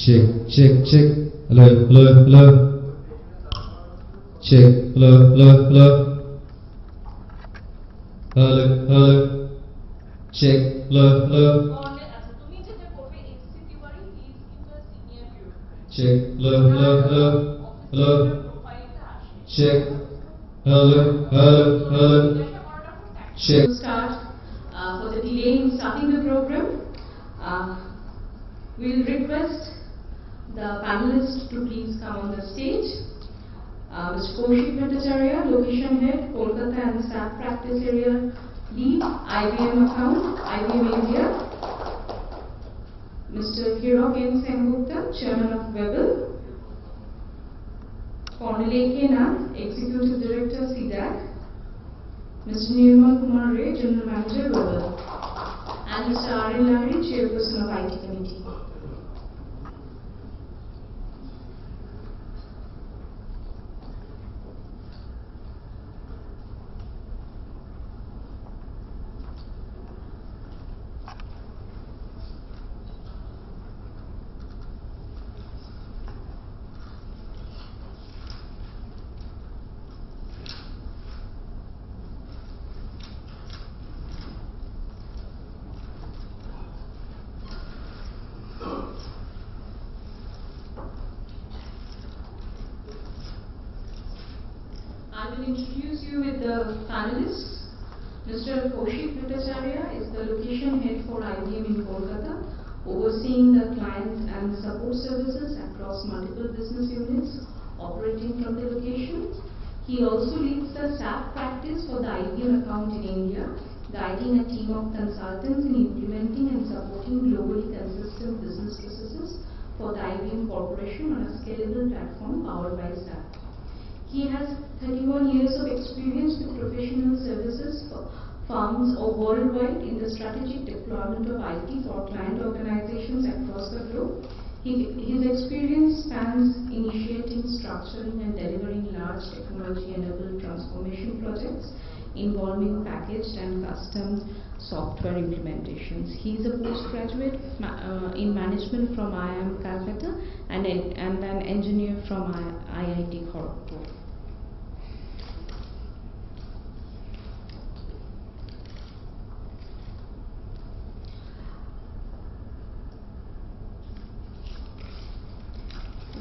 Check, check, check. Hello, hello, hello. Check, hello, hello, hello. Hello, hello. Check, hello, hello. Check, hello, hello, hello. Hello. Check. Hello, hello, hello. Check. To start for the delay in starting the program, we'll request the panelists to please come on the stage. Mr. Kaushik Bhattacharya, Location Head, Kolkata and Staff Practice Area Lead, IBM Account, IBM India. Mr. Hirok N. Sengupta, Chairman of Webel. Colonel A.K. Nath, Executive Director, CDAC. Mr. Nirmal Kumar Ray, General Manager, Webel. And Mr. R.N. Lahiri, Chairperson of IT Committee. I will introduce you with the panelists. Mr. Kaushik Bhattacharya is the Location Head for IBM in Kolkata, overseeing the client and support services across multiple business units operating from the location. He also leads the staff practice for the IBM account in India, guiding a team of consultants in implementing and supporting globally consistent business processes for the IBM Corporation on a scalable platform powered by SAP. He has 31 years of experience with professional services for firms or worldwide in the strategic deployment of IT for client organizations across the globe. His experience spans initiating, structuring and delivering large technology-enabled transformation projects involving packaged and custom software implementations. He is a postgraduate in management from IIM Calcutta and an engineer from IIT Kharagpur.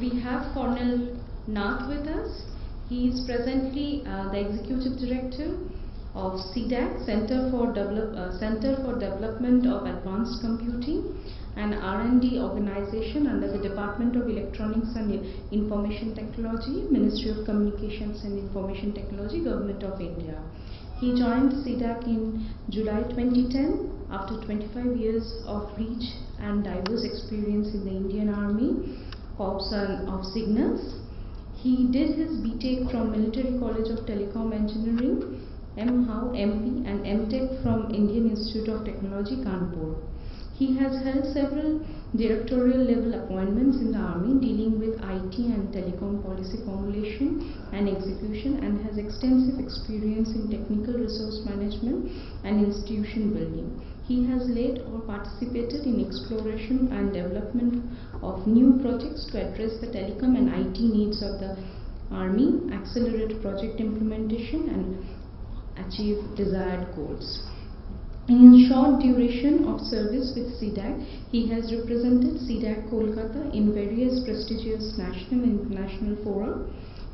We have Colonel Nath with us. He is presently the Executive Director of CDAC, Center for Development of Advanced Computing, an R&D organization under the Department of Electronics and Information Technology, Ministry of Communications and Information Technology, Government of India. He joined CDAC in July 2010 after 25 years of rich and diverse experience in the Indian Army Corps of Signals. He did his BTech from Military College of Telecom Engineering, MHow, MP and MTech from Indian Institute of Technology, Kanpur. He has held several directorial level appointments in the Army dealing with IT and telecom policy formulation and execution, and has extensive experience in technical resource management and institution building. He has led or participated in exploration and development of new projects to address the telecom and IT needs of the Army, accelerate project implementation and achieve desired goals. In his short duration of service with CDAC, he has represented CDAC Kolkata in various prestigious national and international fora.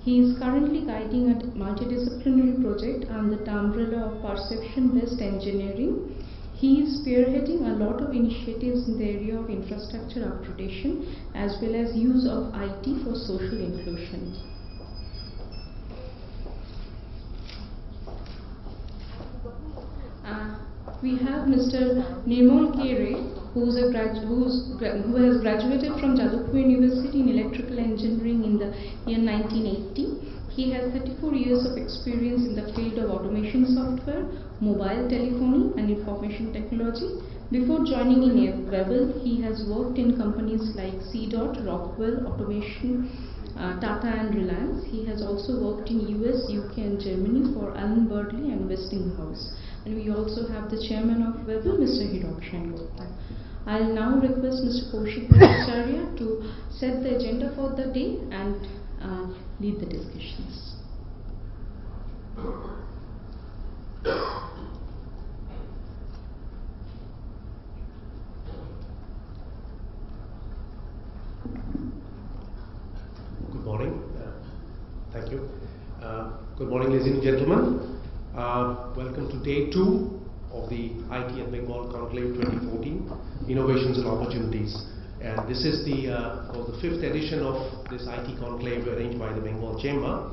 He is currently guiding a multidisciplinary project under the umbrella of perception-based engineering. He is spearheading a lot of initiatives in the area of infrastructure upgradation as well as use of IT for social inclusion. We have Mr. Nirmal K. Ray, who has graduated from Jadavpur University in Electrical Engineering in the year 1980. He has 34 years of experience in the field of automation software, mobile telephony and information technology. Before joining in Webel, he has worked in companies like C-Dot, Rockwell, Automation, Tata and Reliance. He has also worked in US, UK and Germany for Allen Bradley and Westinghouse. And we also have the chairman of Webel, Mr. Hirok Sengupta. I'll now request Mr. Kaushik Bhattacharya to set the agenda for the day and lead the discussions. Good morning. Thank you. Good morning, ladies and gentlemen. Welcome to day 2 of the IT and Bengal Conclave 2014, Innovations and Opportunities. And this is the 5th edition of this IT Conclave arranged by the Bengal Chamber.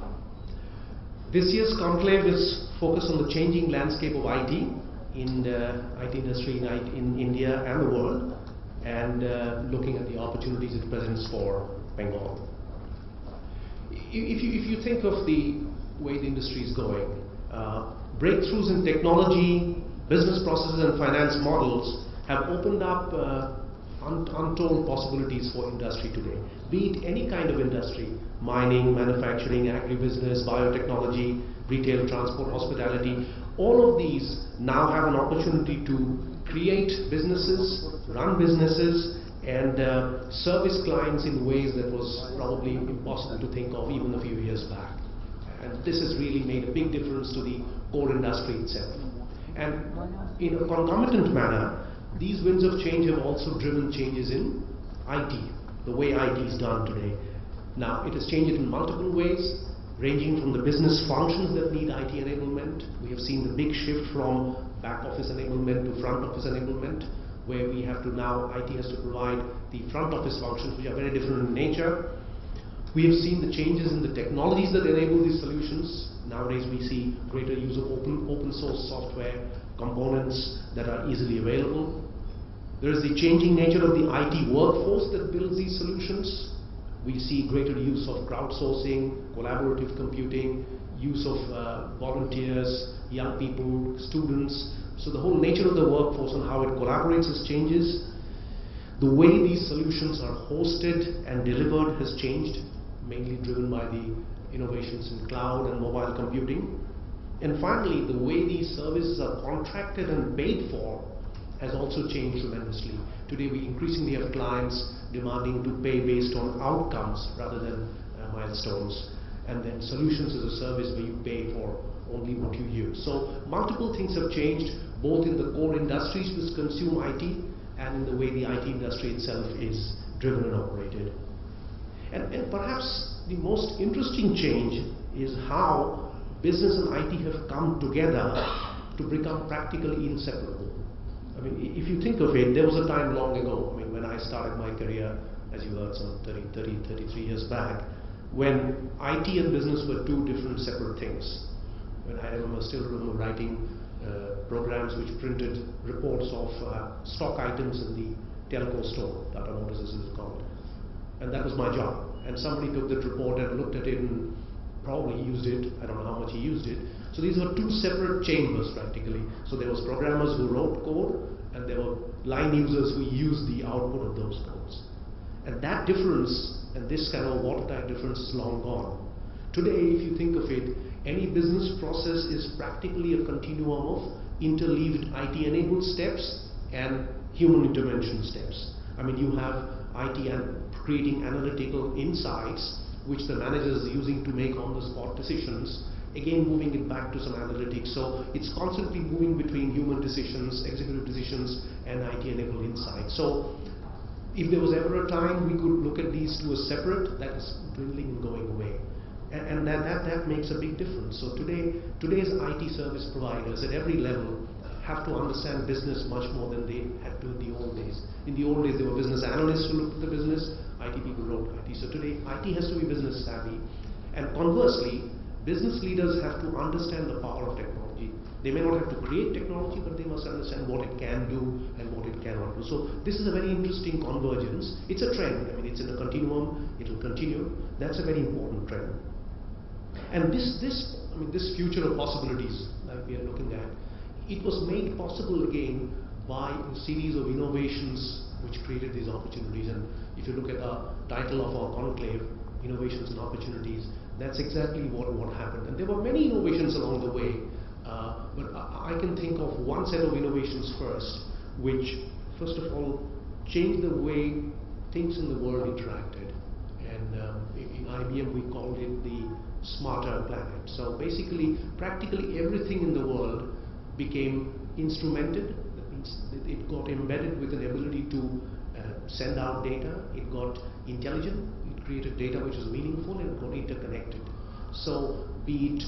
This year's Conclave is focused on the changing landscape of IT in the IT industry in India and the world, and looking at the opportunities it presents for Bengal. If you think of the way the industry is going, breakthroughs in technology, business processes and finance models have opened up untold possibilities for industry today. Be it any kind of industry, mining, manufacturing, agribusiness, biotechnology, retail, transport, hospitality, all of these now have an opportunity to create businesses, run businesses, and service clients in ways that was probably impossible to think of even a few years back. And this has really made a big difference to the core industry itself. And in a concomitant manner, these winds of change have also driven changes in IT, the way IT is done today. Now, it has changed in multiple ways, ranging from the business functions that need IT enablement. We have seen the big shift from back office enablement to front office enablement, where we have to now, IT has to provide the front office functions, which are very different in nature. We have seen the changes in the technologies that enable these solutions. Nowadays we see greater use of open source software, components that are easily available. There is the changing nature of the IT workforce that builds these solutions. We see greater use of crowdsourcing, collaborative computing, use of volunteers, young people, students. So the whole nature of the workforce and how it collaborates has changes. The way these solutions are hosted and delivered has changed, mainly driven by the innovations in cloud and mobile computing. And finally, the way these services are contracted and paid for has also changed tremendously. Today we increasingly have clients demanding to pay based on outcomes rather than milestones, and then solutions as a service where you pay for only what you use. So multiple things have changed, both in the core industries which consume IT and in the way the IT industry itself is driven and operated. And perhaps the most interesting change is how business and IT have come together to become practically inseparable. I mean, if you think of it, there was a time long ago, I mean, when I started my career, as you heard, some 33 years back, when IT and business were two different separate things. When I still remember writing programs which printed reports of stock items in the telco store, Tata Motors as it is called. And that was my job. And somebody took that report and looked at it and probably used it. I don't know how much he used it. So these were two separate chambers practically. So there was programmers who wrote code, and there were line users who used the output of those codes. And that difference, and this kind of watertight difference, is long gone. Today, if you think of it, any business process is practically a continuum of interleaved IT-enabled steps and human intervention steps. I mean, you have IT and creating analytical insights which the manager is using to make on-the-spot decisions, again moving it back to some analytics. So it's constantly moving between human decisions, executive decisions, and IT-enabled insights. So if there was ever a time we could look at these two as separate, that is dwindling and going away. And that makes a big difference. So today's IT service providers at every level have to understand business much more than they had to in the old days. In the old days, there were business analysts who looked at the business, IT people wrote IT. So today, IT has to be business savvy. And conversely, business leaders have to understand the power of technology. They may not have to create technology, but they must understand what it can do and what it cannot do. So this is a very interesting convergence. It's a trend. I mean, it's in a continuum. It will continue. That's a very important trend. And this future of possibilities that we are looking at, it was made possible again by a series of innovations which created these opportunities. And if you look at the title of our conclave, Innovations and Opportunities, that's exactly what happened. And there were many innovations along the way, but I can think of one set of innovations first, which first of all changed the way things in the world interacted. And in IBM we called it the smarter planet. So basically, practically everything in the world became instrumented. That means that it got embedded with an ability to send out data. It got intelligent. It created data which is meaningful, and it got interconnected. So be it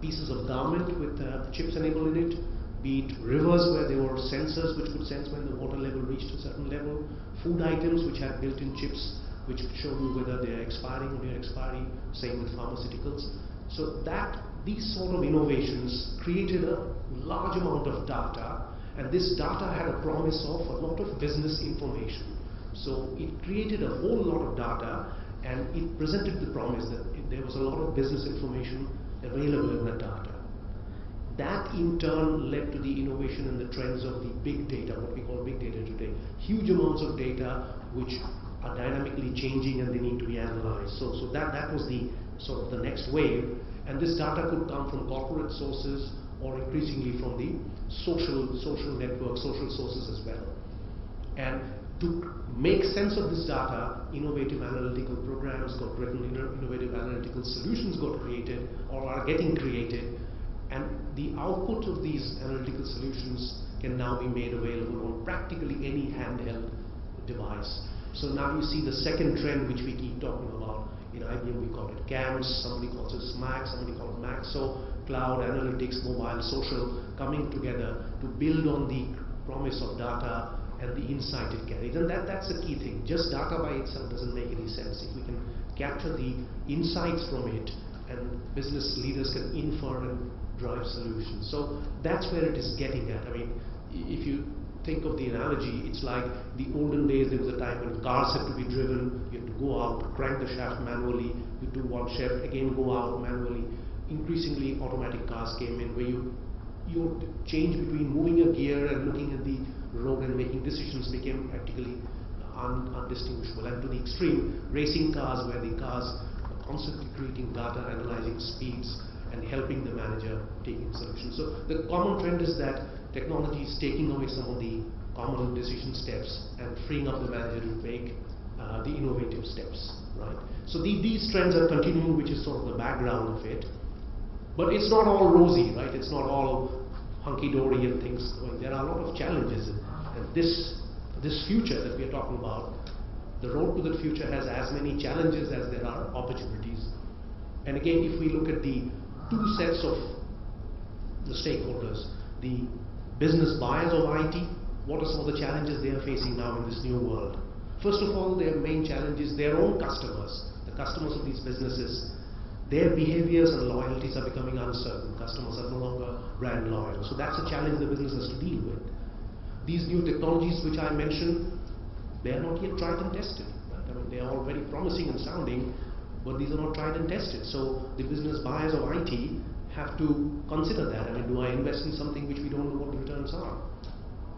pieces of garment with chips enabled in it, be it rivers where there were sensors which could sense when the water level reached a certain level, food items which had built-in chips which could show you whether they are expiring or near expiry, same with pharmaceuticals. So these sort of innovations created a large amount of data, and this data had a promise of a lot of business information. So it created a whole lot of data, and it presented the promise that there was a lot of business information available in the data. That in turn led to the innovation and the trends of the big data, what we call big data today. Huge amounts of data which are dynamically changing and they need to be analyzed. So that was the sort of the next wave, and this data could come from corporate sources or increasingly from the social networks, social sources as well. And to make sense of this data, innovative analytical programs got written, innovative analytical solutions got created or are getting created, and the output of these analytical solutions can now be made available on practically any handheld device. So now you see the second trend which we keep talking about. In IBM we call it CAMS, somebody calls it SMAC, somebody calls it MAC. So cloud, analytics, mobile, social coming together to build on the promise of data and the insight it carries. And that's the key thing. Just data by itself doesn't make any sense. If we can capture the insights from it, and business leaders can infer and drive solutions. So that's where it is getting at. I mean, if you think of the analogy, it's like the olden days. There was a time when cars had to be driven. You had to go out, crank the shaft manually, you do one shift, again go out manually. Increasingly automatic cars came in where your change between moving a gear and looking at the road and making decisions became practically undistinguishable. And to the extreme, racing cars where the cars are constantly creating data, analyzing speeds and helping the manager taking solutions. So the common trend is that technology is taking away some of the common decision steps and freeing up the manager to make the innovative steps, right? So these trends are continuing, which is sort of the background of it. But it's not all rosy, right? It's not all hunky-dory and things going. There are a lot of challenges, and this future that we are talking about, the road to the future has as many challenges as there are opportunities. And again, if we look at the two sets of the stakeholders, the business buyers of IT, what are some of the challenges they are facing now in this new world? First of all, their main challenge is their own customers, the customers of these businesses. Their behaviors and loyalties are becoming uncertain. Customers are no longer brand loyal. So that's a challenge the business has to deal with. These new technologies which I mentioned, they are not yet tried and tested. Right? I mean, they are all very promising and sounding, but these are not tried and tested. So the business buyers of IT have to consider that. I mean, do I invest in something which we don't know what the returns are?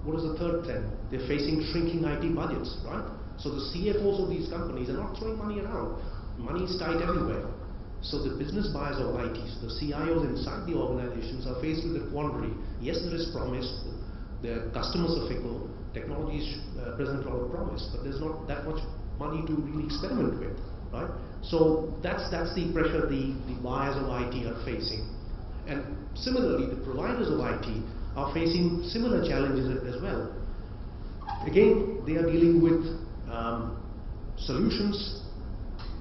What is the third trend? They're facing shrinking IT budgets, right? So the CFOs of these companies are not throwing money around. Money is tight everywhere. So the business buyers of IT, so the CIOs inside the organizations are faced with a quandary. Yes, there is promise. The customers are fickle. Technologies present a lot of promise, but there's not that much money to really experiment with, right? So that's the pressure the buyers of IT are facing. And similarly, the providers of IT are facing similar challenges as well. Again, they are dealing with solutions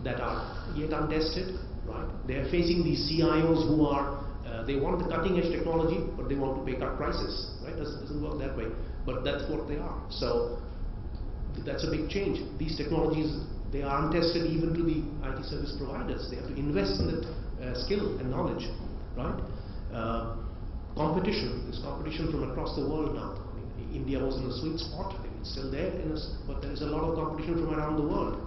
that are yet untested. Right? They are facing these CIOs who are, they want the cutting edge technology, but they want to pay cut prices. Right? It doesn't work that way, but that's what they are. So that's a big change. These technologies, they are untested even to the IT service providers. They have to invest in that skill and knowledge. Right? Competition. There's competition from across the world now. I mean, India was in a sweet spot. It's still there, but there is a lot of competition from around the world.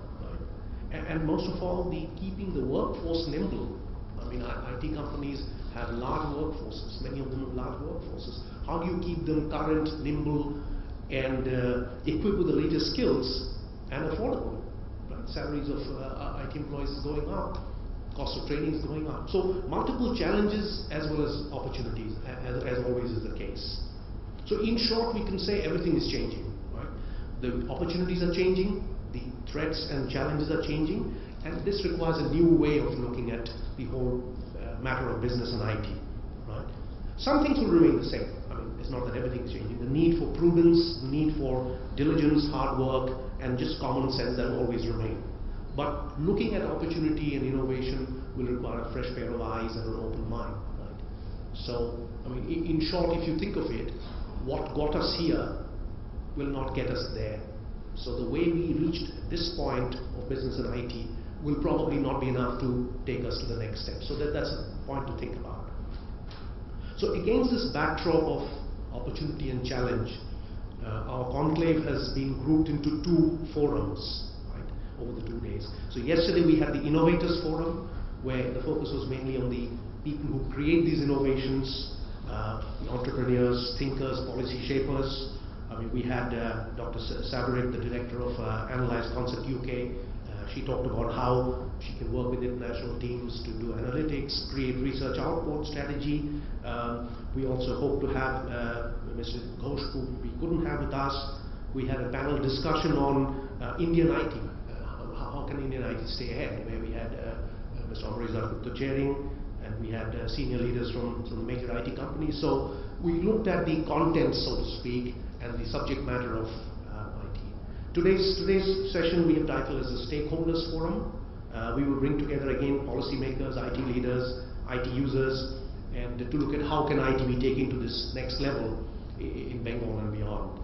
And most of all, keeping the workforce nimble. I mean, IT companies have large workforces, many of them have large workforces. How do you keep them current, nimble, and equipped with the latest skills and affordable? Right? Salaries of IT employees is going up, cost of training is going up. So multiple challenges as well as opportunities, as always is the case. So in short, we can say everything is changing. Right? The opportunities are changing, the threats and challenges are changing, and this requires a new way of looking at the whole matter of business and IT. Right? Some things will remain the same. I mean, it's not that everything is changing. The need for prudence, the need for diligence, hard work, and just common sense, that will always remain. But looking at opportunity and innovation will require a fresh pair of eyes and an open mind. Right? So, I mean, in short, if you think of it, what got us here will not get us there. So the way we reached this point of business and IT will probably not be enough to take us to the next step. So that's a point to think about. So against this backdrop of opportunity and challenge, our conclave has been grouped into two forums, right, over the 2 days. So yesterday we had the Innovators Forum, where the focus was mainly on the people who create these innovations, entrepreneurs, thinkers, policy shapers. I mean, we had Dr. Sabarik, the director of Analyze Concept UK. She talked about how she can work with international teams to do analytics, create research output strategy. We also hope to have Mr. Ghosh, who we couldn't have with us. We had a panel discussion on Indian IT. How can Indian IT stay ahead? Where we had Mr. Amriza Gupta chairing, and we had senior leaders from the major IT companies. So we looked at the content, so to speak, and the subject matter of IT. Today's session we have titled as a Stakeholders Forum. We will bring together again policymakers, IT leaders, IT users, and to look at how can IT be taken to this next level in Bengal and beyond.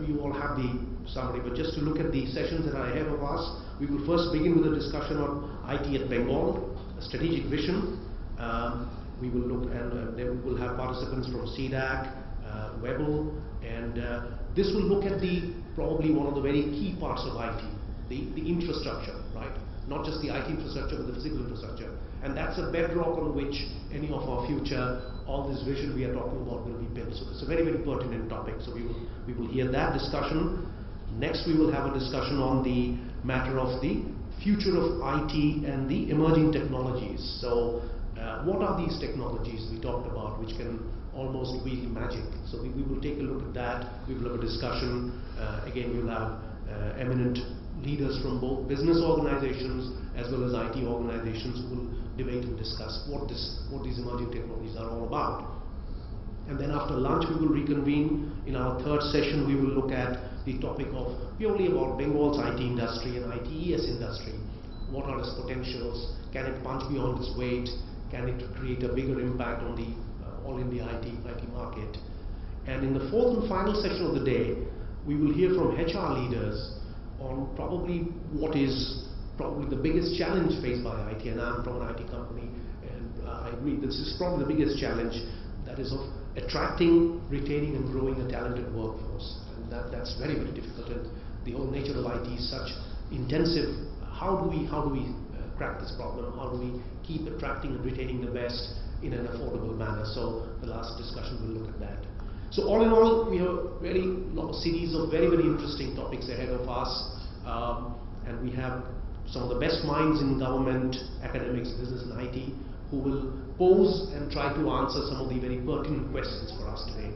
You all have the summary, but just to look at the sessions that are ahead of us, we will first begin with a discussion on IT at Bengal, a strategic vision. We will look, and then we will have participants from CDAC, Webble, and this will look at probably one of the very key parts of IT, the infrastructure, right? Not just the IT infrastructure, but the physical infrastructure. And that's a bedrock on which any of our future, all this vision we are talking about will be built. So it's a very, very pertinent topic. So we will hear that discussion. Next, we will have a discussion on the matter of the future of IT and the emerging technologies. So what are these technologies we talked about which can almost be magic? So we will take a look at that. We will have a discussion. Again, we will have eminent leaders from both business organizations as well as IT organizations who will debate and discuss what these emerging technologies are all about. And then after lunch we will reconvene. In our third session we will look at the topic of purely about Bengal's IT industry and ITES industry. What are its potentials? Can it punch beyond its weight? Can it create a bigger impact on the all India IT market? And in the fourth and final session of the day, we will hear from HR leaders on probably what is probably the biggest challenge faced by IT, and I'm from an IT company, and I agree this is probably the biggest challenge, that is of attracting, retaining and growing a talented workforce. And that's very, very difficult, and the whole nature of IT is such intensive. How do we crack this problem? How do we keep attracting and retaining the best in an affordable manner? So the last discussion will look at that. So all in all, we have a very long series of very, very interesting topics ahead of us, and we have some of the best minds in government, academics, business and IT who will pose and try to answer some of the very pertinent questions for us today.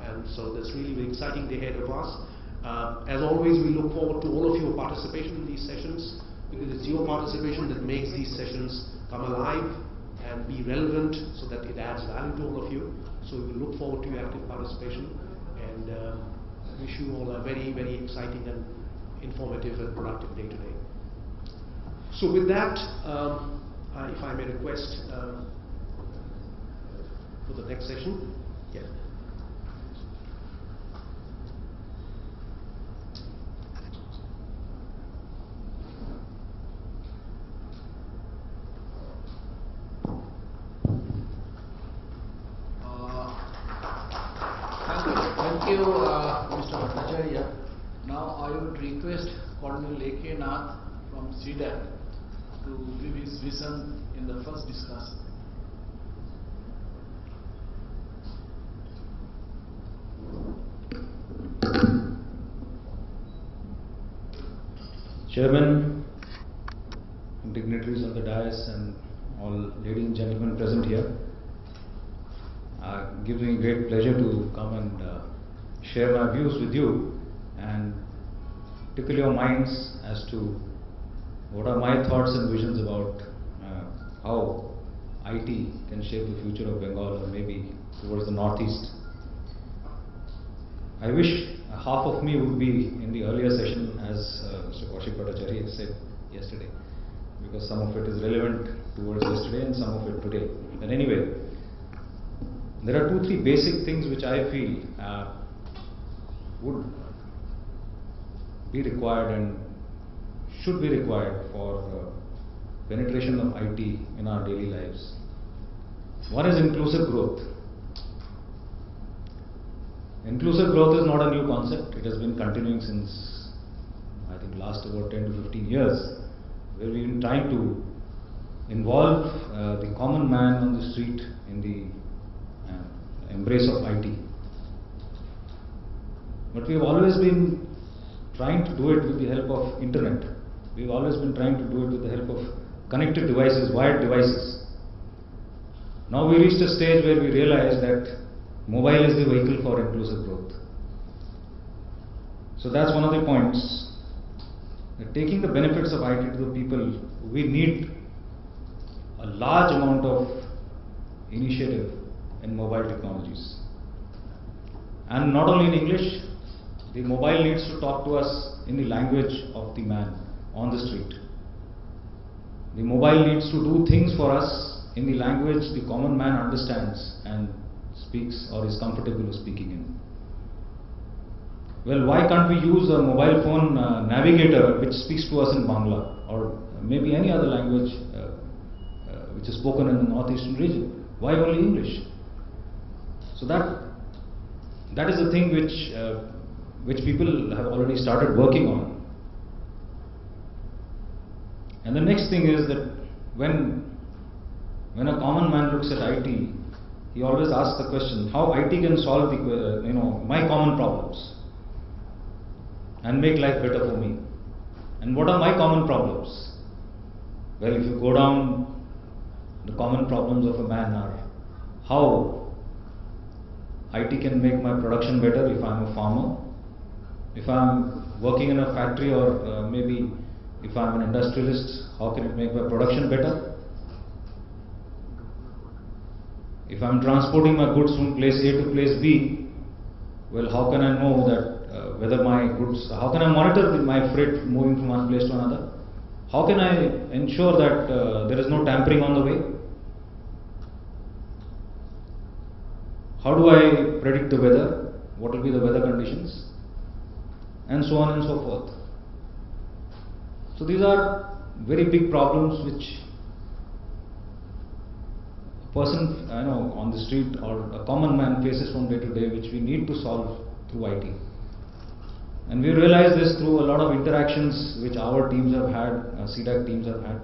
And so that's really very exciting day ahead of us. As always, we look forward to all of your participation in these sessions, because it's your participation that makes these sessions come alive and be relevant, so that it adds value to all of you. So we look forward to your active participation, and wish you all a very, very exciting and informative and productive day today. So with that, if I may request for the next session. Yeah. Thank you, Mr. Bhattacharya. Now I would request Colonel A.K. Nath from CDAC to give his vision in the first discussion. Chairman, dignitaries on the dais and all ladies and gentlemen present here, gives me great pleasure to come and share my views with you and tickle your minds as to what are my thoughts and visions about how IT can shape the future of Bengal or maybe towards the northeast. I wish half of me would be in the earlier session, as Mr. Kaushik Bhattacharya said yesterday, because some of it is relevant towards yesterday and some of it today. But anyway, there are 2-3 basic things which I feel would be required and should be required for penetration of IT in our daily lives. One is inclusive growth. Inclusive growth is not a new concept. It has been continuing since, I think, last about 10 to 15 years, where we've been trying to involve the common man on the street in the embrace of IT. But we've always been trying to do it with the help of internet. We've always been trying to do it with the help of connected devices, wired devices. Now we reached a stage where we realize that mobile is the vehicle for inclusive growth. So that's one of the points. Taking the benefits of IT to the people, we need a large amount of initiative in mobile technologies. And not only in English, the mobile needs to talk to us in the language of the man on the street. The mobile needs to do things for us in the language the common man understands and speaks or is comfortable speaking in. Well, why can't we use a mobile phone navigator which speaks to us in Bangla or maybe any other language which is spoken in the northeastern region? Why only English? So that is the thing which people have already started working on. And the next thing is that when a common man looks at IT, he always asks the question, how IT can solve the my common problems and make life better for me. And what are my common problems? Well, if you go down, the common problems of a man are how IT can make my production better if I'm a farmer, if I'm working in a factory, or maybe if I'm an industrialist, how can it make my production better? If I'm transporting my goods from place A to place B, well, how can I know that whether my goods, how can I monitor my freight moving from one place to another? How can I ensure that there is no tampering on the way? How do I predict the weather? What will be the weather conditions? And so on and so forth. So these are very big problems which a person on the street or a common man faces from day to day, which we need to solve through IT. And we realize this through a lot of interactions which our teams have had, CDAC teams have had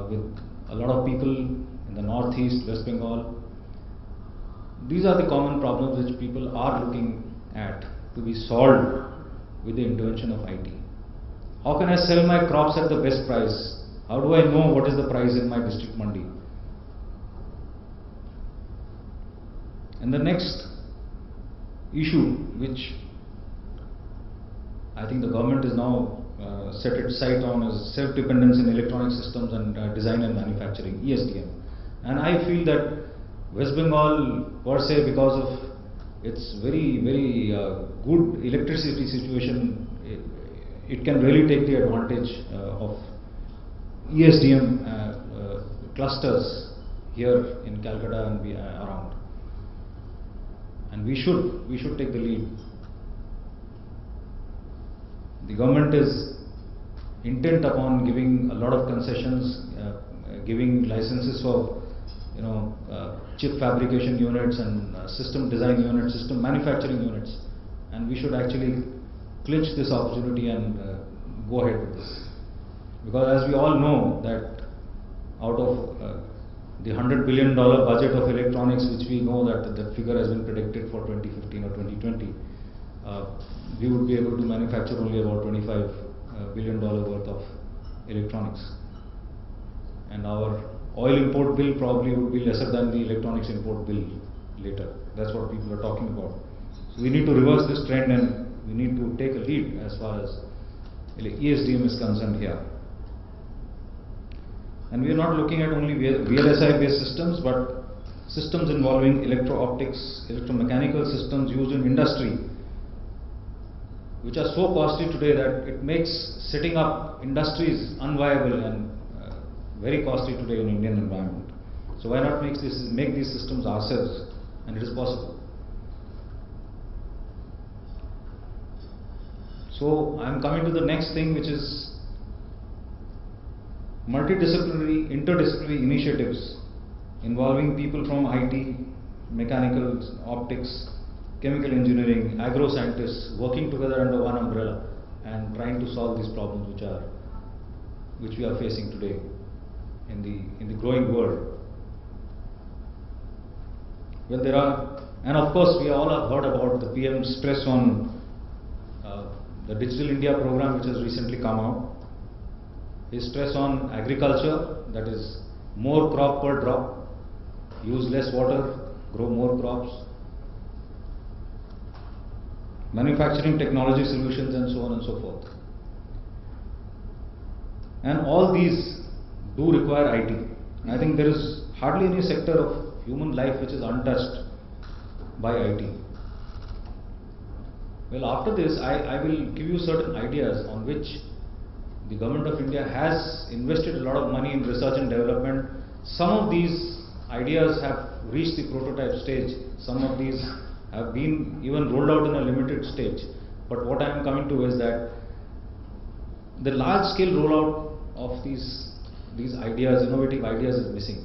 with a lot of people in the northeast, West Bengal. These are the common problems which people are looking at to be solved with the intervention of IT. How can I sell my crops at the best price? How do I know what is the price in my district mandi? And the next issue which I think the government is now set its sight on is self-dependence in electronic systems and design and manufacturing, ESDM. And I feel that West Bengal per se, because of its very good electricity situation, it can really take the advantage of ESDM clusters here in Calcutta and around. And we should take the lead. The government is intent upon giving a lot of concessions, giving licenses for chip fabrication units and system design units, system manufacturing units, and we should actually clinch this opportunity and go ahead with this. Because as we all know that out of the $100 billion budget of electronics, which we know that that figure has been predicted for 2015 or 2020, we would be able to manufacture only about $25 billion worth of electronics. And our oil import bill probably would be lesser than the electronics import bill later. That's what people are talking about. So we need to reverse this trend, and we need to take a lead as far as ESDM is concerned here. And we are not looking at only VLSI based systems, but systems involving electro-optics, electromechanical systems used in industry, which are so costly today that it makes setting up industries unviable and very costly today in Indian environment. So why not make these systems ourselves? And it is possible. So I am coming to the next thing, which is multidisciplinary, interdisciplinary initiatives involving people from IT, mechanical, optics, chemical engineering, agro scientists, working together under one umbrella and trying to solve these problems which we are facing today in the growing world. Well, there are, and of course we all have heard about the PM's stress on the Digital India program, which has recently come out. His stress on agriculture, that is more crop per drop, use less water, grow more crops, manufacturing technology solutions, and so on and so forth. And all these do require IT. I think there is hardly any sector of human life which is untouched by IT. Well, after this, I will give you certain ideas on which the Government of India has invested a lot of money in research and development. Some of these ideas have reached the prototype stage. Some of these have been even rolled out in a limited stage. But what I am coming to is that the large scale rollout of these ideas, innovative ideas, is missing.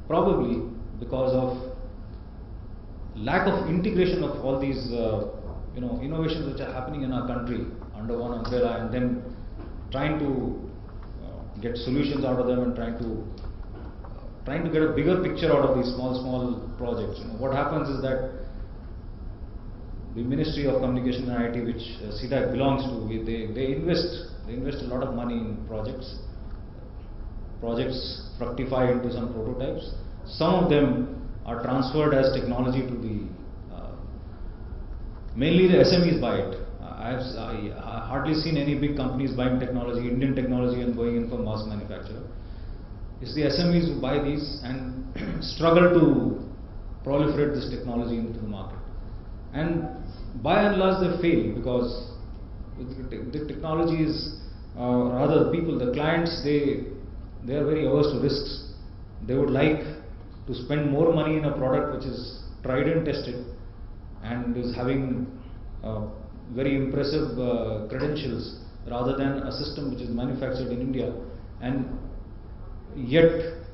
Probably because of lack of integration of all these innovations which are happening in our country under one umbrella, and then trying to get solutions out of them, and trying to get a bigger picture out of these small projects. What happens is that the Ministry of Communication and IT, which CDAC belongs to, they invest a lot of money in projects. Projects fructify into some prototypes. Some of them are transferred as technology to the mainly the SMEs buy it. I have hardly seen any big companies buying technology, Indian technology, and going in for mass manufacture. It's the SMEs who buy these and struggle to proliferate this technology into the market. And by and large they fail, because the technology is, rather the people, the clients, they are very averse to risks. They would like to spend more money in a product which is tried and tested and is having very impressive credentials, rather than a system which is manufactured in India and yet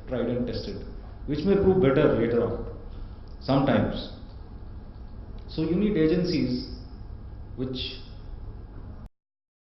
tried and tested, which may prove better later on, sometimes. So you need agencies which